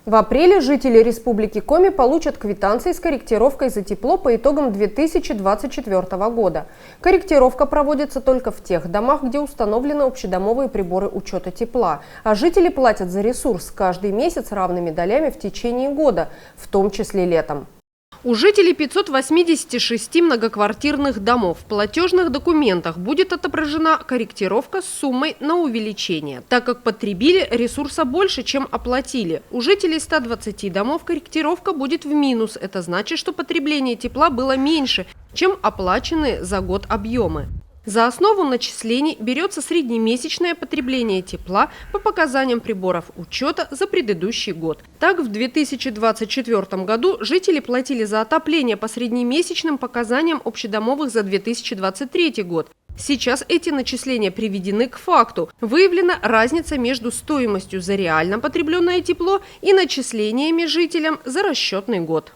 В апреле жители Республики Коми получат квитанции с корректировкой за тепло по итогам 2024 года. Корректировка проводится только в тех домах, где установлены общедомовые приборы учета тепла, а жители платят за ресурс каждый месяц равными долями в течение года, в том числе летом. У жителей 586 многоквартирных домов в платежных документах будет отображена корректировка с суммой на увеличение, так как потребили ресурса больше, чем оплатили. У жителей 120 домов корректировка будет в минус. Это значит, что потребление тепла было меньше, чем оплаченные за год объемы. За основу начислений берется среднемесячное потребление тепла по показаниям приборов учета за предыдущий год. Так, в 2024 году жители платили за отопление по среднемесячным показаниям общедомовых за 2023 год. Сейчас эти начисления приведены к факту. Выявлена разница между стоимостью за реально потребленное тепло и начислениями жителям за расчетный год.